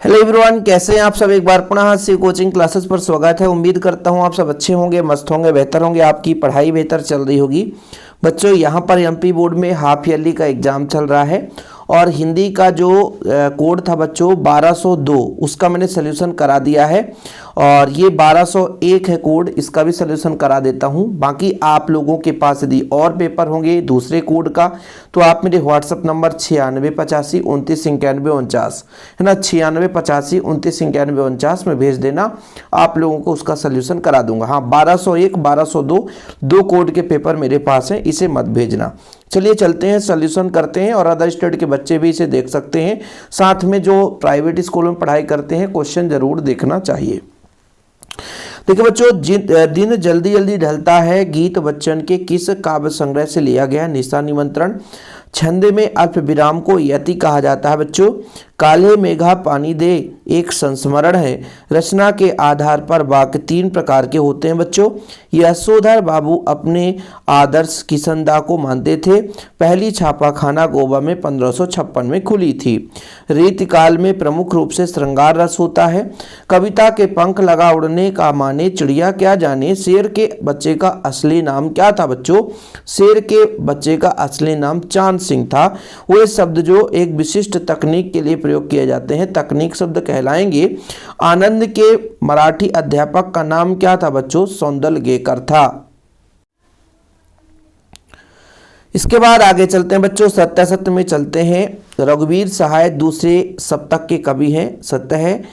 Hello everyone, कैसे हैं आप सब। एक बार पुनः से कोचिंग क्लासेस पर स्वागत है। उम्मीद करता हूं आप सब अच्छे होंगे, मस्त होंगे, बेहतर होंगे, आपकी पढ़ाई बेहतर चल रही होगी। बच्चों, यहां पर एमपी बोर्ड में हाफ ईयरली का एग्ज़ाम चल रहा है और हिंदी का जो कोड था बच्चों 1202, उसका मैंने सोल्यूशन करा दिया है और ये 1201 है कोड, इसका भी सोल्यूशन करा देता हूं। बाकी आप लोगों के पास यदि और पेपर होंगे दूसरे कोड का तो आप मेरे व्हाट्सअप नंबर 9685299149 है ना, 9685299149 में भेज देना, आप लोगों को उसका सोल्यूशन करा दूंगा। हाँ, 1201 1202 दो कोड के पेपर मेरे पास हैं, इसे मत भेजना। चलिए चलते हैं, सोल्यूशन करते हैं और अदर स्टेट के बच्चे भी इसे देख सकते हैं। साथ में जो प्राइवेट स्कूलों में पढ़ाई करते हैं क्वेश्चन जरूर देखना चाहिए। देखिए बच्चों, दिन जल्दी जल्दी ढलता है गीत बच्चन के किस काव्य संग्रह से लिया गया निशा निमंत्रण। छंद में अल्प विराम को यति कहा जाता है बच्चों। काले मेघा पानी दे एक संस्मरण है। रचना के आधार पर वाक्य तीन प्रकार के होते हैं बच्चों। यशोधर बाबू अपने आदर्श किसनदा को मानते थे। पहली छापाखाना गोवा में 1556 में खुली थी। रीतिकाल में प्रमुख रूप से श्रृंगार रस होता है। कविता के पंख लगा उड़ने का माने चिड़िया क्या जाने। शेर के बच्चे का असली नाम क्या था बच्चों? शेर के बच्चे का असली नाम चांद सिंह था। वे शब्द जो एक विशिष्ट तकनीक के लिए प्रयोग किए जाते हैं तकनीक शब्द कहलाएंगे। आनंद के मराठी अध्यापक का नाम क्या था बच्चों? सौंदलगेकर था। इसके बाद आगे चलते हैं बच्चों, सत्यासत्य में चलते हैं। रघुवीर सहाय दूसरे सप्तक के कवि हैं, सत्य है।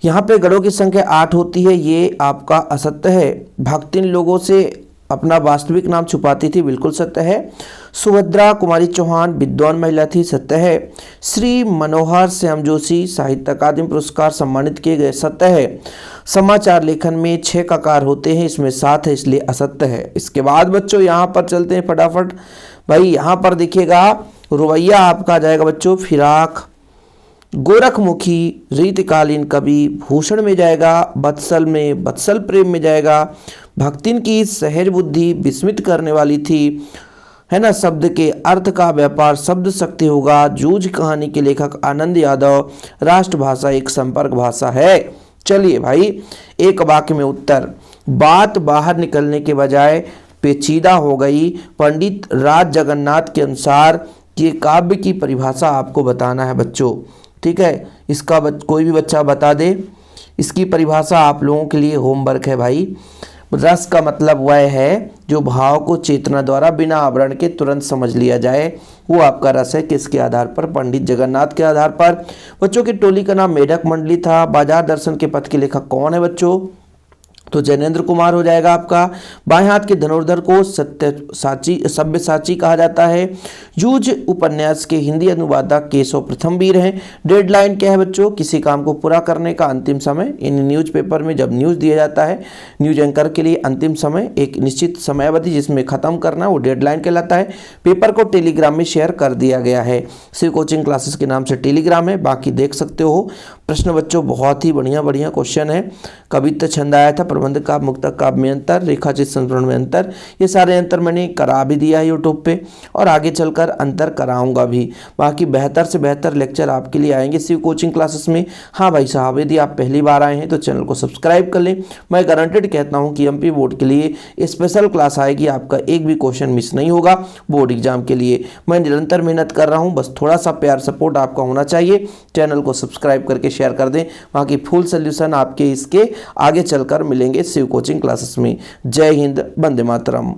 यहाँ पे गणों की संख्या 8 होती है, ये आपका असत्य है। भक्तिन लोगों से अपना वास्तविक नाम छुपाती थी, बिल्कुल सत्य है। सुभद्रा कुमारी चौहान विद्वान महिला थी, सत्य है। श्री मनोहर श्याम जोशी साहित्य अकादमी पुरस्कार सम्मानित किए गए, सत्य है। समाचार लेखन में 6 ककार होते हैं, इसमें 7 है, इसलिए असत्य है। इसके बाद बच्चों यहाँ पर चलते हैं फटाफट। भाई यहाँ पर देखिएगा रुवैया आपका आ जाएगा बच्चों फिराक। गोरखमुखी रीतिकालीन कवि भूषण में जाएगा। बत्सल में बत्सल प्रेम में जाएगा। भक्तिन की सहज बुद्धि विस्मित करने वाली थी, है ना। शब्द के अर्थ का व्यापार शब्द शक्ति होगा। जूझ कहानी के लेखक आनंद यादव। राष्ट्रभाषा एक संपर्क भाषा है। चलिए भाई, एक वाक्य में उत्तर। बात बाहर निकलने के बजाय पेचीदा हो गई। पंडित राज जगन्नाथ के अनुसार ये काव्य की परिभाषा आपको बताना है बच्चों, ठीक है। इसका कोई भी बच्चा बता दे, इसकी परिभाषा आप लोगों के लिए होमवर्क है भाई। रस का मतलब वह है जो भाव को चेतना द्वारा बिना आवरण के तुरंत समझ लिया जाए, वो आपका रस है। किसके आधार पर? पंडित जगन्नाथ के आधार पर। बच्चों की टोली का नाम मेढक मंडली था। बाजार दर्शन के पथ के लेखक कौन है बच्चों? तो जैनेन्द्र कुमार हो जाएगा आपका। बाएं हाथ के धनुर्धर को सब्यसाची कहा जाता है। यूज उपन्यास के हिंदी अनुवादक केशव प्रथम वीर हैं। डेडलाइन क्या है बच्चों? किसी काम को पूरा करने का अंतिम समय। इन न्यूज़पेपर में जब न्यूज़ दिया जाता है, न्यूज एंकर के लिए अंतिम समय एक निश्चित समयावधि जिसमें खत्म करना, वो डेडलाइन कहलाता है। पेपर को टेलीग्राम में शेयर कर दिया गया है। शिव कोचिंग क्लासेस के नाम से टेलीग्राम है, बाकी देख सकते हो। प्रश्न बच्चों बहुत ही बढ़िया बढ़िया क्वेश्चन है। कवित्व छंद आया था, प्रबंध काव्य मुक्तक काव्य में अंतर, रेखाचित संस्मरण में अंतर, ये सारे अंतर मैंने करा भी दिया है यूट्यूब पे और आगे चलकर अंतर कराऊंगा भी। बाकी बेहतर से बेहतर लेक्चर आपके लिए आएंगे शिव कोचिंग क्लासेस में। हाँ भाई साहब, यदि आप पहली बार आए हैं तो चैनल को सब्सक्राइब कर लें। मैं गारंटेड कहता हूँ कि एमपी बोर्ड के लिए स्पेशल क्लास आएगी, आपका एक भी क्वेश्चन मिस नहीं होगा बोर्ड एग्जाम के लिए। मैं निरंतर मेहनत कर रहा हूँ, बस थोड़ा सा प्यार सपोर्ट आपका होना चाहिए। चैनल को सब्सक्राइब करके शेयर कर दें। बाकी फुल सोल्यूशन आपके इसके आगे चलकर मिलेंगे शिव कोचिंग क्लासेस में। जय हिंद, वंदे मातरम।